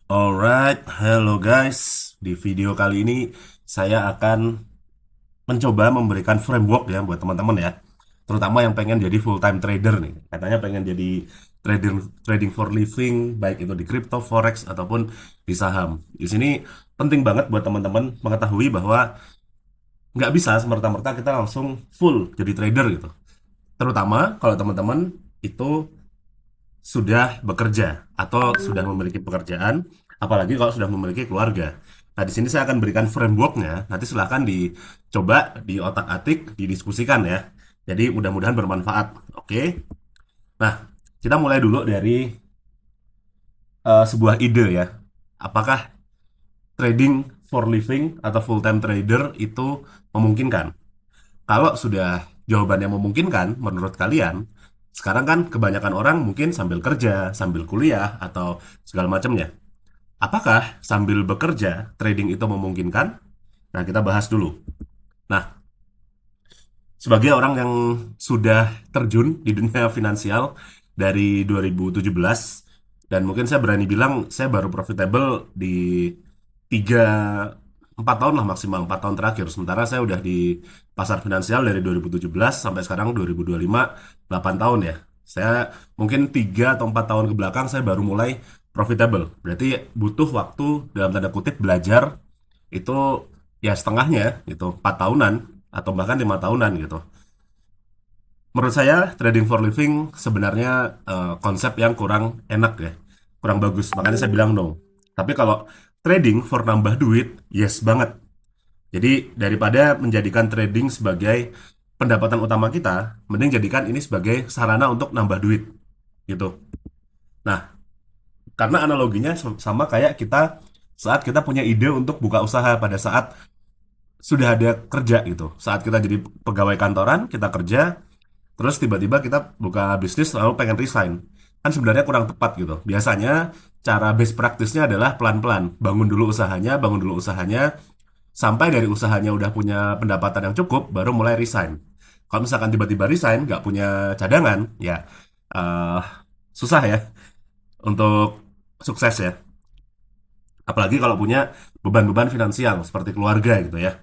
Alright, hello guys. Di video kali ini saya akan mencoba memberikan framework ya buat teman-teman ya. Terutama yang pengen jadi full time trader nih. Katanya pengen jadi trading trading for living, baik itu di crypto, forex ataupun di saham. Di sini penting banget buat teman-teman mengetahui bahwa nggak bisa semerta-merta kita langsung full jadi trader gitu. Terutama kalau teman-teman itu sudah bekerja atau sudah memiliki pekerjaan, apalagi kalau sudah memiliki keluarga. Nah, di sini saya akan berikan frameworknya. Nanti silahkan dicoba, di otak-atik, didiskusikan ya. Jadi mudah-mudahan bermanfaat. Oke. Nah, kita mulai dulu dari sebuah ide ya. Apakah trading for living atau full time trader itu memungkinkan? Kalau sudah jawabannya memungkinkan menurut kalian, sekarang kan kebanyakan orang mungkin sambil kerja, sambil kuliah, atau segala macamnya. Apakah sambil bekerja trading itu memungkinkan? Nah, kita bahas dulu. Nah, sebagai orang yang sudah terjun di dunia finansial dari 2017, dan mungkin saya berani bilang saya baru profitable di 3 4 tahun lah, maksimal 4 tahun terakhir. Sementara saya udah di pasar finansial dari 2017 sampai sekarang 2025, 8 tahun ya. Saya mungkin 3 atau 4 tahun ke belakang saya baru mulai profitable. Berarti butuh waktu dalam tanda kutip belajar itu ya setengahnya gitu, 4 tahunan atau bahkan 5 tahunan gitu. Menurut saya trading for living sebenarnya konsep yang kurang enak ya, kurang bagus. Makanya saya bilang no. Tapi kalau trading for nambah duit, yes banget. Jadi daripada menjadikan trading sebagai pendapatan utama kita, mending jadikan ini sebagai sarana untuk nambah duit gitu. Nah, karena analoginya sama kayak kita saat kita punya ide untuk buka usaha pada saat sudah ada kerja gitu. Saat kita jadi pegawai kantoran, kita kerja, terus tiba-tiba kita buka bisnis lalu pengen resign. Kan sebenarnya kurang tepat gitu. Biasanya cara best practice-nya adalah pelan-pelan. Bangun dulu usahanya, sampai dari usahanya udah punya pendapatan yang cukup, baru mulai resign. Kalau misalkan tiba-tiba resign, nggak punya cadangan, ya eh, susah ya untuk sukses ya. Apalagi kalau punya beban-beban finansial seperti keluarga gitu ya.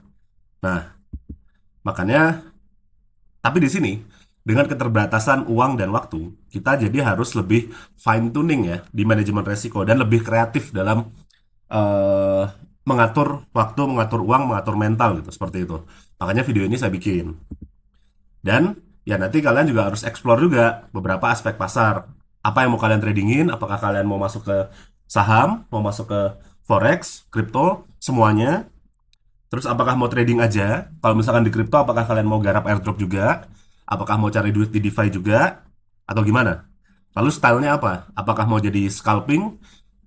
Nah, makanya, tapi di sini, dengan keterbatasan uang dan waktu, kita jadi harus lebih fine tuning ya di manajemen resiko dan lebih kreatif dalam eh, mengatur waktu, mengatur uang, mengatur mental gitu, seperti itu. Makanya video ini saya bikin. Dan ya nanti kalian juga harus explore juga beberapa aspek pasar. Apa yang mau kalian tradingin, apakah kalian mau masuk ke saham, mau masuk ke forex, kripto, semuanya. Terus apakah mau trading aja? Kalau misalkan di kripto, apakah kalian mau garap airdrop juga? Apakah mau cari duit di DeFi juga? Atau gimana? Lalu stylenya apa? Apakah mau jadi scalping,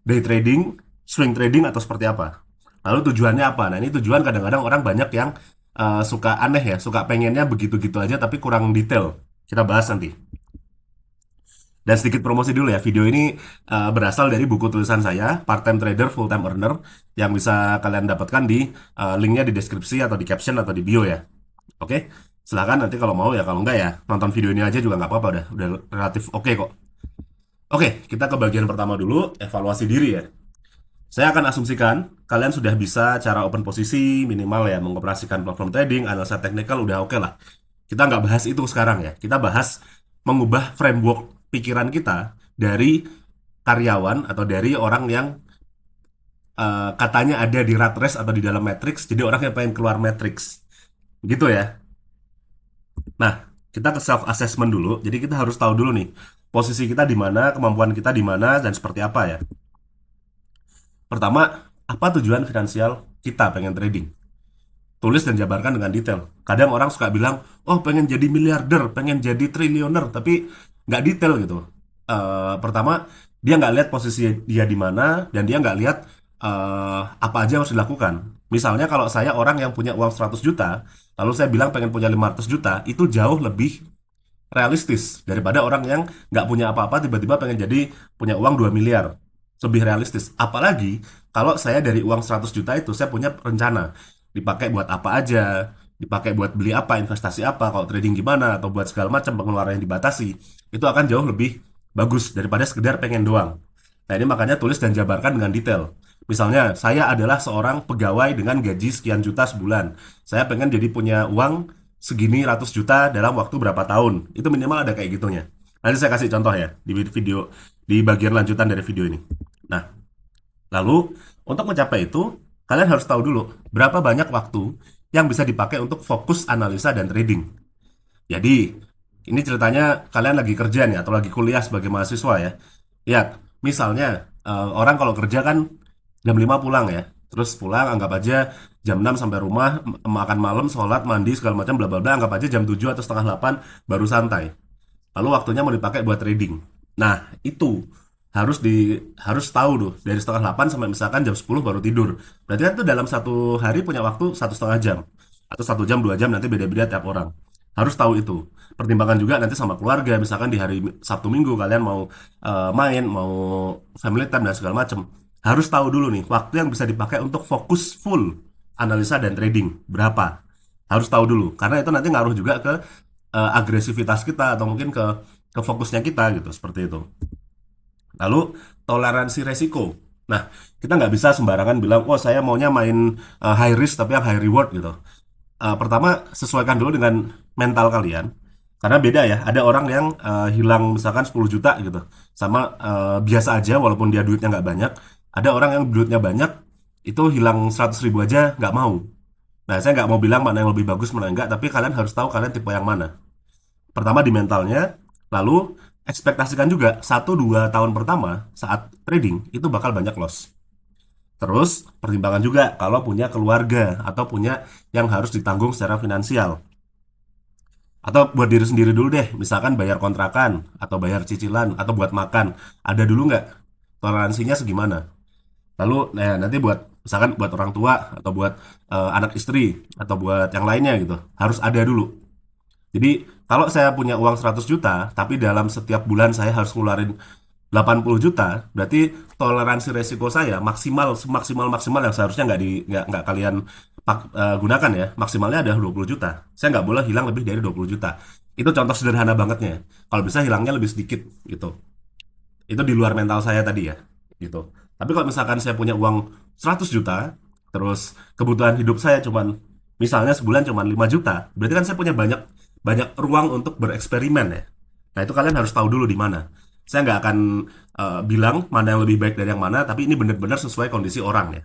day trading, swing trading, atau seperti apa? Lalu tujuannya apa? Nah, ini tujuan kadang-kadang orang banyak yang suka aneh ya, suka pengennya begitu-gitu aja tapi kurang detail. Kita bahas nanti. Dan sedikit promosi dulu ya, video ini berasal dari buku tulisan saya, Part-Time Trader, Full-Time Earner, yang bisa kalian dapatkan di linknya di deskripsi atau di caption atau di bio ya. Oke, silahkan nanti kalau mau ya, kalau enggak ya nonton video ini aja juga nggak apa-apa, udah relatif oke kok. Oke, kita ke bagian pertama dulu, evaluasi diri ya. Saya akan asumsikan kalian sudah bisa cara open posisi minimal ya, mengoperasikan platform trading, analisa teknikal udah oke lah. Kita nggak bahas itu sekarang ya. Kita bahas mengubah framework pikiran kita dari karyawan atau dari orang yang katanya ada di rat race atau di dalam matrix, jadi orang yang pengen keluar matrix. Gitu ya. Nah, kita ke self assessment dulu. Jadi kita harus tahu dulu nih posisi kita di mana, kemampuan kita di mana dan seperti apa ya. Pertama, apa tujuan finansial kita pengen trading? Tulis dan jabarkan dengan detail. Kadang orang suka bilang, oh pengen jadi miliarder, pengen jadi triliuner, tapi nggak detail gitu. Pertama, dia nggak lihat posisi dia di mana, dan dia nggak lihat apa aja yang harus dilakukan. Misalnya kalau saya orang yang punya uang 100 juta, lalu saya bilang pengen punya 500 juta, itu jauh lebih realistis daripada orang yang nggak punya apa-apa tiba-tiba pengen jadi punya uang 2 miliar. Lebih realistis. Apalagi kalau saya dari uang 100 juta itu saya punya rencana dipakai buat apa aja, dipakai buat beli apa, investasi apa, kalau trading gimana, atau buat segala macam pengeluaran yang dibatasi, itu akan jauh lebih bagus daripada sekedar pengen doang. Nah, ini makanya tulis dan jabarkan dengan detail. Misalnya, saya adalah seorang pegawai dengan gaji sekian juta sebulan. Saya pengen jadi punya uang segini ratus juta dalam waktu berapa tahun. Itu minimal ada kayak gitunya. Nanti saya kasih contoh ya di video, di bagian lanjutan dari video ini. Nah, lalu untuk mencapai itu, kalian harus tahu dulu berapa banyak waktu yang bisa dipakai untuk fokus analisa dan trading. Jadi, ini ceritanya kalian lagi kerja nih atau lagi kuliah sebagai mahasiswa ya. Lihat, misalnya orang kalau kerja kan jam 5 pulang ya. Terus pulang anggap aja jam 6 sampai rumah, makan malam, sholat, mandi, segala macam bla bla bla, anggap aja jam 7 atau setengah 8 baru santai. Lalu waktunya mau dipakai buat trading. Nah, itu harus di harus tahu tuh dari setengah 8 sampai misalkan jam 10 baru tidur. Berarti kan tuh dalam satu hari punya waktu 1,5 jam atau 1 jam 2 jam nanti beda-beda tiap orang. Harus tahu itu. Pertimbangan juga nanti sama keluarga, misalkan di hari Sabtu Minggu kalian mau main, mau family time dan segala macam. Harus tahu dulu nih waktu yang bisa dipakai untuk fokus full analisa dan trading berapa. Harus tahu dulu karena itu nanti ngaruh juga ke agresivitas kita atau mungkin ke fokusnya kita gitu seperti itu. Lalu toleransi resiko. Nah, kita nggak bisa sembarangan bilang, oh saya maunya main high risk tapi yang high reward gitu. Pertama, sesuaikan dulu dengan mental kalian. Karena beda ya, ada orang yang hilang misalkan 10 juta gitu. Sama biasa aja walaupun dia duitnya nggak banyak. Ada orang yang duitnya banyak, itu hilang 100 ribu aja nggak mau. Nah, saya nggak mau bilang mana yang lebih bagus, mana yang enggak, tapi kalian harus tahu kalian tipe yang mana. Pertama di mentalnya, lalu ekspektasikan juga 1-2 tahun pertama saat trading itu bakal banyak loss. Terus pertimbangan juga kalau punya keluarga atau punya yang harus ditanggung secara finansial. Atau buat diri sendiri dulu deh, misalkan bayar kontrakan atau bayar cicilan atau buat makan. Ada dulu nggak toleransinya segimana? Lalu nah, nanti buat misalkan buat orang tua atau buat anak istri atau buat yang lainnya gitu. Harus ada dulu. Jadi kalau saya punya uang 100 juta, tapi dalam setiap bulan saya harus ngeluarin 80 juta, berarti toleransi resiko saya maksimal semaksimal maksimal yang seharusnya nggak kalian gunakan ya. Maksimalnya ada 20 juta. Saya nggak boleh hilang lebih dari 20 juta. Itu contoh sederhana bangetnya. Kalau bisa hilangnya lebih sedikit gitu. Itu di luar mental saya tadi ya, gitu. Tapi kalau misalkan saya punya uang 100 juta, terus kebutuhan hidup saya cuman misalnya sebulan cuman 5 juta, berarti kan saya punya banyak banyak ruang untuk bereksperimen ya. Nah, itu kalian harus tahu dulu di mana. Saya nggak akan bilang mana yang lebih baik dari yang mana, tapi ini benar-benar sesuai kondisi orang ya.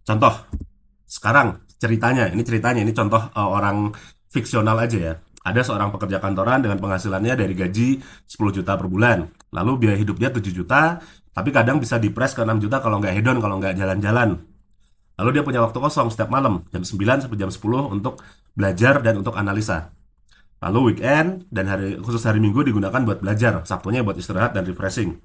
Contoh, sekarang ini contoh orang fiksional aja ya. Ada seorang pekerja kantoran dengan penghasilannya dari gaji 10 juta per bulan. Lalu biaya hidupnya 7 juta, tapi kadang bisa dipres ke 6 juta kalau nggak hedon, kalau nggak jalan-jalan. Lalu dia punya waktu kosong setiap malam, jam 9 sampai jam 10 untuk belajar dan untuk analisa. Lalu weekend dan khusus hari Minggu digunakan buat belajar, Sabtunya buat istirahat dan refreshing.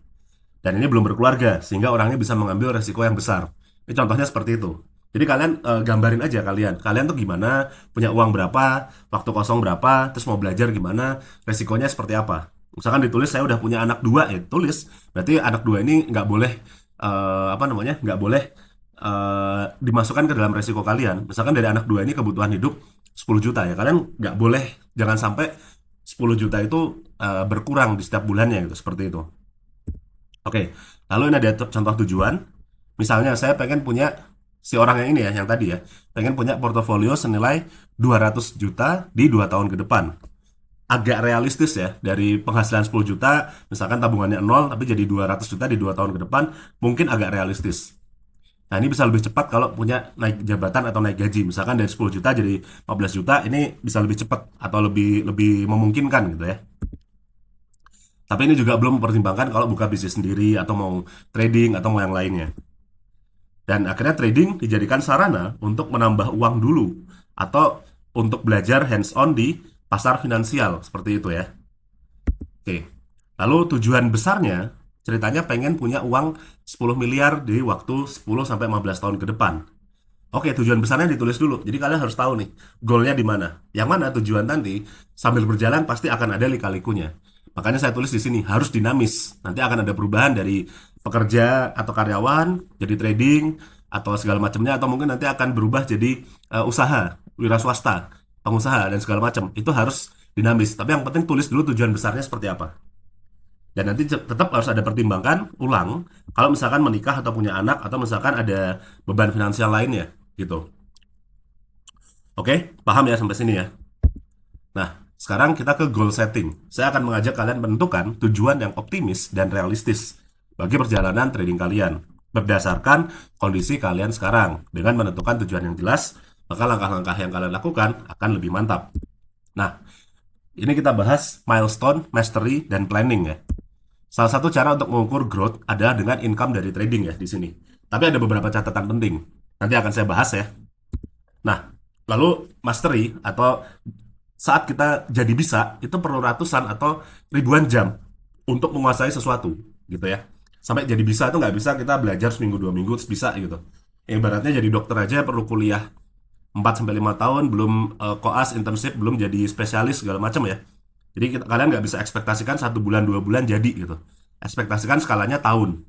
Dan ini belum berkeluarga, sehingga orangnya bisa mengambil resiko yang besar. Ini contohnya seperti itu. Jadi kalian gambarin aja kalian tuh gimana, punya uang berapa, waktu kosong berapa, terus mau belajar gimana, resikonya seperti apa. Misalkan ditulis saya udah punya anak dua, ya tulis. Berarti anak dua ini nggak boleh apa namanya, nggak boleh dimasukkan ke dalam resiko kalian. Misalkan dari anak dua ini kebutuhan hidup 10 juta ya, kalian nggak boleh, jangan sampai 10 juta itu berkurang di setiap bulannya gitu, seperti itu. Oke, lalu ini ada contoh tujuan. Misalnya saya pengen punya si orang yang ini ya, yang tadi ya, pengen punya portofolio senilai 200 juta di 2 tahun ke depan. Agak realistis ya, dari penghasilan 10 juta, misalkan tabungannya nol, tapi jadi 200 juta di 2 tahun ke depan, mungkin agak realistis. Nah, ini bisa lebih cepat kalau punya naik jabatan atau naik gaji. Misalkan dari 10 juta jadi 15 juta, ini bisa lebih cepat atau lebih lebih memungkinkan gitu ya. Tapi ini juga belum mempertimbangkan kalau buka bisnis sendiri atau mau trading atau mau yang lainnya. Dan akhirnya trading dijadikan sarana untuk menambah uang dulu atau untuk belajar hands-on di pasar finansial seperti itu ya. Oke. Lalu tujuan besarnya ceritanya pengen punya uang 10 miliar di waktu 10 sampai 15 tahun ke depan. Oke, tujuan besarnya ditulis dulu. Jadi kalian harus tahu nih, goalnya di mana. Yang mana tujuan nanti sambil berjalan pasti akan ada lika-likunya. Makanya saya tulis di sini harus dinamis. Nanti akan ada perubahan dari pekerja atau karyawan jadi trading atau segala macamnya atau mungkin nanti akan berubah jadi usaha, wira swasta, pengusaha dan segala macam. Itu harus dinamis. Tapi yang penting tulis dulu tujuan besarnya seperti apa. Dan nanti tetap harus ada pertimbangkan ulang kalau misalkan menikah atau punya anak atau misalkan ada beban finansial lainnya gitu. Oke, paham ya sampai sini ya? Nah, sekarang kita ke goal setting. Saya akan mengajak kalian menentukan tujuan yang optimis dan realistis bagi perjalanan trading kalian berdasarkan kondisi kalian sekarang. Dengan menentukan tujuan yang jelas, maka langkah-langkah yang kalian lakukan akan lebih mantap. Nah, ini kita bahas milestone, mastery, dan planning ya. Salah satu cara untuk mengukur growth adalah dengan income dari trading ya di sini. Tapi ada beberapa catatan penting. Nanti akan saya bahas ya. Nah, lalu mastery atau saat kita jadi bisa itu perlu ratusan atau ribuan jam untuk menguasai sesuatu gitu ya. Sampai jadi bisa itu nggak bisa kita belajar seminggu 2 minggu terus bisa gitu. Ibaratnya jadi dokter aja perlu kuliah 4 sampai 5 tahun belum koas internship belum jadi spesialis segala macam ya. Jadi kalian nggak bisa ekspektasikan 1 bulan 2 bulan jadi gitu. Ekspektasikan skalanya tahun.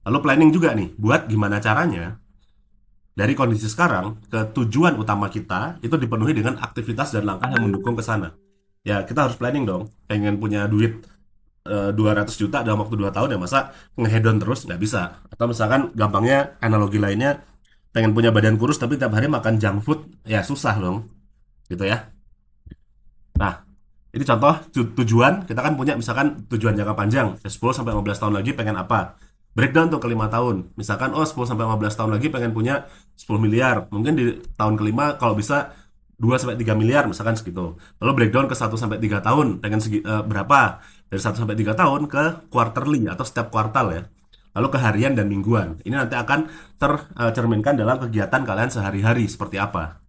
Lalu planning juga nih buat gimana caranya dari kondisi sekarang ke tujuan utama kita itu dipenuhi dengan aktivitas dan langkah yang mendukung ke sana. Ya, kita harus planning dong. Pengen punya duit 200 juta dalam waktu 2 tahun ya masa ngehedon terus nggak bisa. Atau misalkan gampangnya analogi lainnya pengen punya badan kurus tapi tiap hari makan junk food ya susah dong gitu ya. Nah, ini contoh tujuan kita kan punya misalkan tujuan jangka panjang 10 sampai 15 tahun lagi pengen apa? Breakdown tuh ke 5 tahun. Misalkan oh 10 sampai 15 tahun lagi pengen punya 10 miliar. Mungkin di tahun kelima kalau bisa 2 sampai 3 miliar misalkan segitu. Lalu breakdown ke 1 sampai 3 tahun pengen berapa? Dari 1 sampai 3 tahun ke quarterly atau setiap kuartal ya. Lalu ke harian dan mingguan. Ini nanti akan tercerminkan dalam kegiatan kalian sehari-hari seperti apa.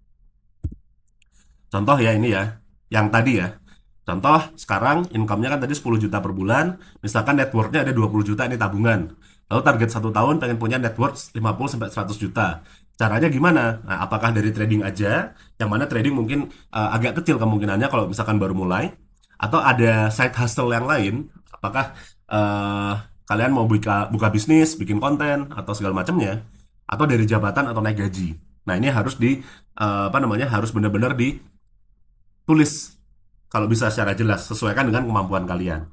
Contoh ya ini ya, yang tadi ya. Contoh sekarang income-nya kan tadi 10 juta per bulan, misalkan net worth-nya ada 20 juta ini tabungan. Lalu target 1 tahun pengen punya net worth 50 sampai 100 juta. Caranya gimana? Nah, apakah dari trading aja, yang mana trading mungkin agak kecil kemungkinannya kalau misalkan baru mulai, atau ada side hustle yang lain, apakah kalian mau buka buka bisnis, bikin konten atau segala macamnya, atau dari jabatan atau naik gaji. Nah, ini harus apa namanya? Harus benar-benar tulis kalau bisa secara jelas sesuaikan dengan kemampuan kalian.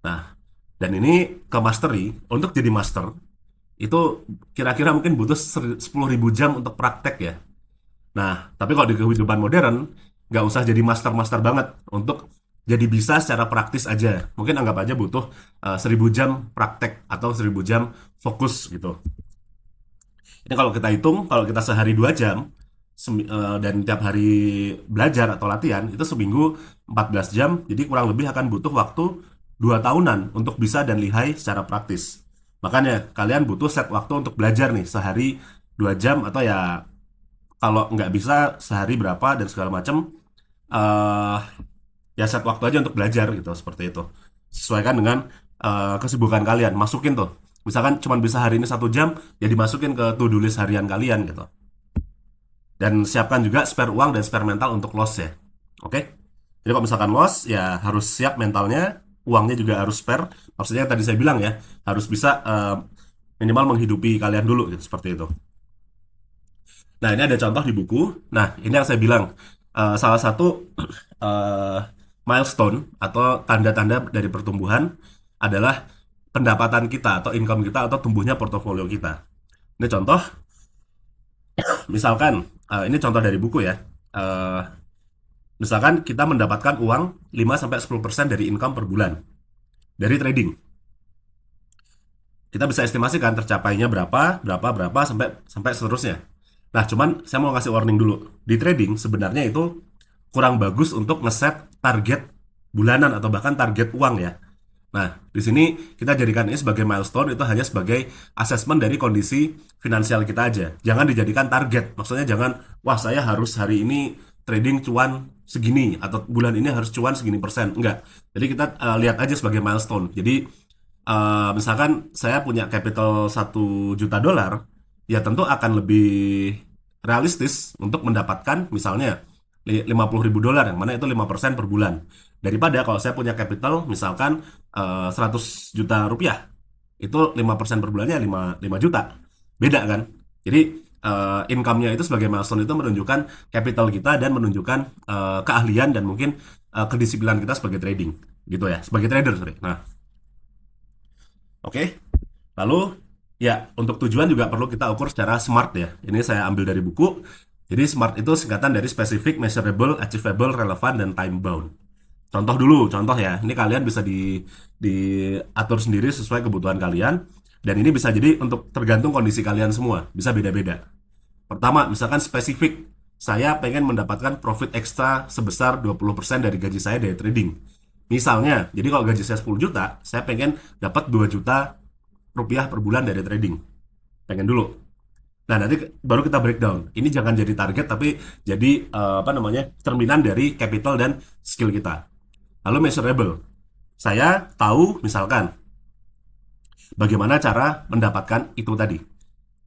Nah, dan ini ke mastery untuk jadi master itu kira-kira mungkin butuh 10.000 jam untuk praktek ya. Nah, tapi kalau di kehidupan modern nggak usah jadi master-master banget untuk jadi bisa secara praktis aja. Mungkin anggap aja butuh 1.000 jam praktek atau 1.000 jam fokus gitu. Ini kalau kita hitung, kalau kita sehari 2 jam, dan tiap hari belajar atau latihan, itu seminggu 14 jam, jadi kurang lebih akan butuh waktu 2 tahunan untuk bisa dan lihai secara praktis. Makanya kalian butuh set waktu untuk belajar nih, sehari 2 jam, atau ya kalau nggak bisa sehari berapa dan segala macam, eh ya set waktu aja untuk belajar gitu, seperti itu. Sesuaikan dengan kesibukan kalian, masukin tuh. Misalkan cuma bisa hari ini 1 jam, ya dimasukin ke to-do list harian kalian gitu. Dan siapkan juga spare uang dan spare mental untuk loss ya. Oke? Jadi kalau misalkan loss, ya harus siap mentalnya, uangnya juga harus spare. Maksudnya yang tadi saya bilang ya, harus bisa minimal menghidupi kalian dulu gitu, seperti itu. Nah, ini ada contoh di buku. Nah, ini yang saya bilang, salah satu eh, milestone atau tanda-tanda dari pertumbuhan adalah pendapatan kita atau income kita atau tumbuhnya portofolio kita. Ini contoh, misalkan, ini contoh dari buku ya. Eh, Misalkan kita mendapatkan uang 5-10% dari income per bulan dari trading. Kita bisa estimasikan tercapainya berapa, berapa, berapa sampai sampai seterusnya. Nah, cuman saya mau kasih warning dulu. Di trading sebenarnya itu kurang bagus untuk ngeset target bulanan atau bahkan target uang ya. Nah, di sini kita jadikan ini sebagai milestone, itu hanya sebagai asesmen dari kondisi finansial kita aja. Jangan dijadikan target. Maksudnya jangan, wah saya harus hari ini trading cuan segini atau bulan ini harus cuan segini persen. Enggak. Jadi kita lihat aja sebagai milestone. Jadi misalkan saya punya capital 1 juta dolar, ya tentu akan lebih realistis untuk mendapatkan misalnya 50 ribu dolar, yang mana itu 5% per bulan. Daripada kalau saya punya capital misalkan 100 juta rupiah, itu 5% per bulannya 5 juta. Beda kan? Jadi income-nya itu sebagai milestone itu menunjukkan capital kita dan menunjukkan keahlian dan mungkin kedisiplinan kita sebagai trading. gitu ya, sebagai trader, sorry. Nah, oke. Lalu ya untuk tujuan juga perlu kita ukur secara SMART ya. Ini saya ambil dari buku. Jadi SMART itu singkatan dari specific, measurable, achievable, relevant, dan time bound. Contoh dulu, contoh ya. Ini kalian bisa diatur sendiri sesuai kebutuhan kalian. Dan ini bisa jadi untuk tergantung kondisi kalian semua. Bisa beda-beda. Pertama, misalkan spesifik. Saya pengen mendapatkan profit ekstra sebesar 20% dari gaji saya dari trading. Misalnya, jadi kalau gaji saya 10 juta, saya pengen dapat 2 juta rupiah per bulan dari trading. Pengen dulu. Nah, nanti baru kita breakdown. Ini jangan jadi target, tapi jadi apa namanya, cerminan dari capital dan skill kita. Lalu measurable. Saya tahu, misalkan, bagaimana cara mendapatkan itu tadi.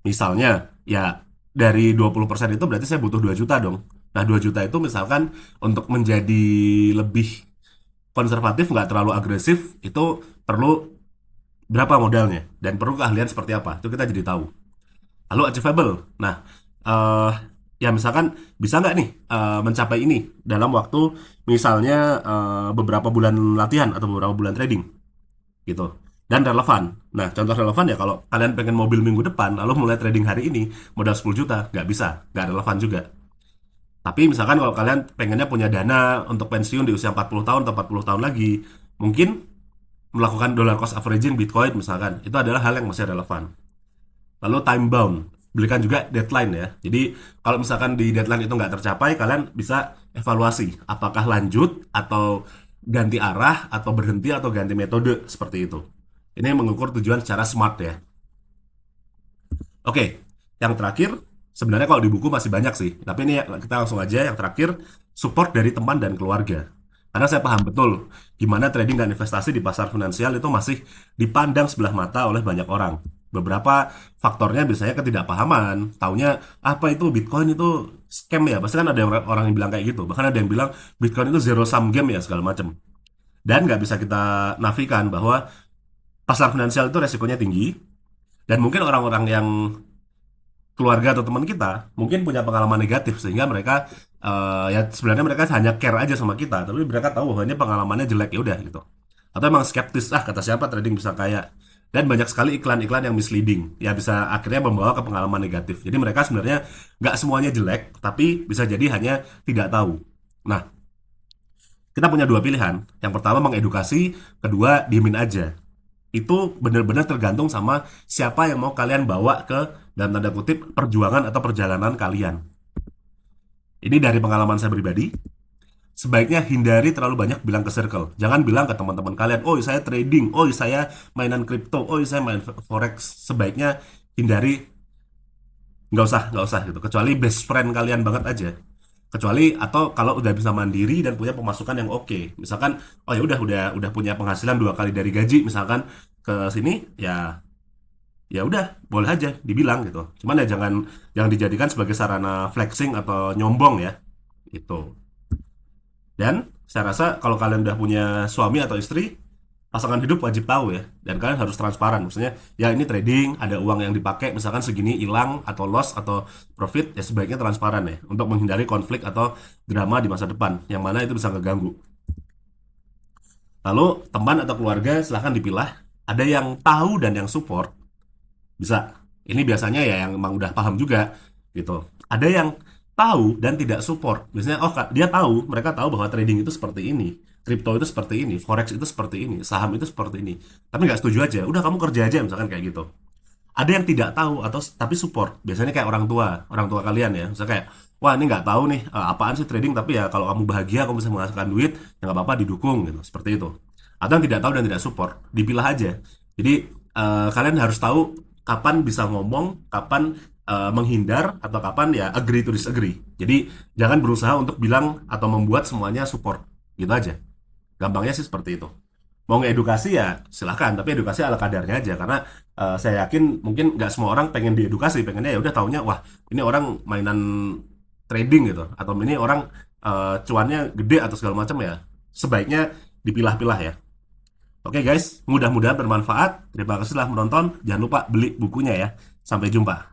Misalnya, ya dari 20% itu berarti saya butuh 2 juta dong. Nah, 2 juta itu misalkan untuk menjadi lebih konservatif, nggak terlalu agresif, itu perlu berapa modalnya dan perlu keahlian seperti apa. Itu kita jadi tahu. Lalu achievable. Nah, eh ya misalkan bisa nggak nih mencapai ini dalam waktu misalnya beberapa bulan latihan atau beberapa bulan trading gitu. Dan relevan. Nah, contoh relevan ya kalau kalian pengen mobil minggu depan lalu mulai trading hari ini modal 10 juta, nggak bisa, nggak relevan juga. Tapi misalkan kalau kalian pengennya punya dana untuk pensiun di usia 40 tahun atau 40 tahun lagi, mungkin melakukan dollar cost averaging Bitcoin misalkan, itu adalah hal yang masih relevan. Lalu time bound, berikan juga deadline ya. Jadi kalau misalkan di deadline itu nggak tercapai, kalian bisa evaluasi apakah lanjut atau ganti arah atau berhenti atau ganti metode seperti itu. Ini mengukur tujuan secara smart ya. Oke, yang terakhir sebenarnya kalau di buku masih banyak sih, tapi ini kita langsung aja yang terakhir, support dari teman dan keluarga. Karena saya paham betul gimana trading dan investasi di pasar finansial itu masih dipandang sebelah mata oleh banyak orang. Beberapa faktornya biasanya ketidakpahaman, taunya apa itu Bitcoin itu scam ya, pasti kan ada orang yang bilang kayak gitu. Bahkan ada yang bilang Bitcoin itu zero sum game ya segala macam. Dan nggak bisa kita nafikan bahwa pasar finansial itu resikonya tinggi, dan mungkin orang-orang yang keluarga atau teman kita mungkin punya pengalaman negatif sehingga mereka ya sebenarnya mereka hanya care aja sama kita, tapi mereka tahu bahwa ini pengalamannya jelek ya udah gitu. Atau emang skeptis, ah kata siapa trading bisa kaya. Dan banyak sekali iklan-iklan yang misleading, ya bisa akhirnya membawa ke pengalaman negatif. Jadi mereka sebenarnya nggak semuanya jelek, tapi bisa jadi hanya tidak tahu. Nah, kita punya dua pilihan. Yang pertama mengedukasi, kedua diemin aja. Itu benar-benar tergantung sama siapa yang mau kalian bawa ke dalam tanda kutip perjuangan atau perjalanan kalian. Ini dari pengalaman saya pribadi. Sebaiknya hindari terlalu banyak bilang ke circle. Jangan bilang ke teman-teman kalian, oh saya trading, oh saya mainan kripto, oh saya main forex. Sebaiknya hindari, nggak usah gitu. Kecuali best friend kalian banget aja. Kecuali atau kalau udah bisa mandiri dan punya pemasukan yang oke. Misalkan, oh ya udah punya penghasilan 2 kali dari gaji, misalkan ke sini ya ya udah boleh aja dibilang gitu. Cuman ya jangan jangan dijadikan sebagai sarana flexing atau nyombong ya. Itu. Dan saya rasa kalau kalian udah punya suami atau istri, pasangan hidup wajib tahu ya. Dan kalian harus transparan. Maksudnya, ya ini trading, ada uang yang dipakai, misalkan segini hilang atau loss atau profit, ya sebaiknya transparan ya. Untuk menghindari konflik atau drama di masa depan, yang mana itu bisa ngeganggu. Lalu, teman atau keluarga silahkan dipilah. Ada yang tahu dan yang support, bisa. Ini biasanya ya yang emang udah paham juga gitu. Ada yang tahu dan tidak support. Biasanya oh dia tahu, mereka tahu bahwa trading itu seperti ini, kripto itu seperti ini, forex itu seperti ini, saham itu seperti ini. Tapi nggak setuju aja. Udah kamu kerja aja misalkan kayak gitu. Ada yang tidak tahu atau tapi support. Biasanya kayak orang tua kalian ya. Misalnya kayak wah ini nggak tahu nih apaan sih trading, tapi ya kalau kamu bahagia kamu bisa menghasilkan duit ya nggak apa-apa didukung gitu. Seperti itu. Atau yang tidak tahu dan tidak support, dipilah aja. Jadi kalian harus tahu kapan bisa ngomong, kapan menghindar, atau kapan ya agree to disagree. Jadi jangan berusaha untuk bilang atau membuat semuanya support. Gitu aja. Gampangnya sih seperti itu. Mau ngedukasi ya silahkan, tapi edukasi ala kadarnya aja. Karena saya yakin mungkin nggak semua orang pengen diedukasi, pengennya ya udah taunya wah ini orang mainan trading gitu, atau ini orang cuannya gede atau segala macam ya. Sebaiknya dipilah-pilah ya. Oke guys, mudah-mudahan bermanfaat. Terima kasih telah menonton. Jangan lupa beli bukunya ya. Sampai jumpa.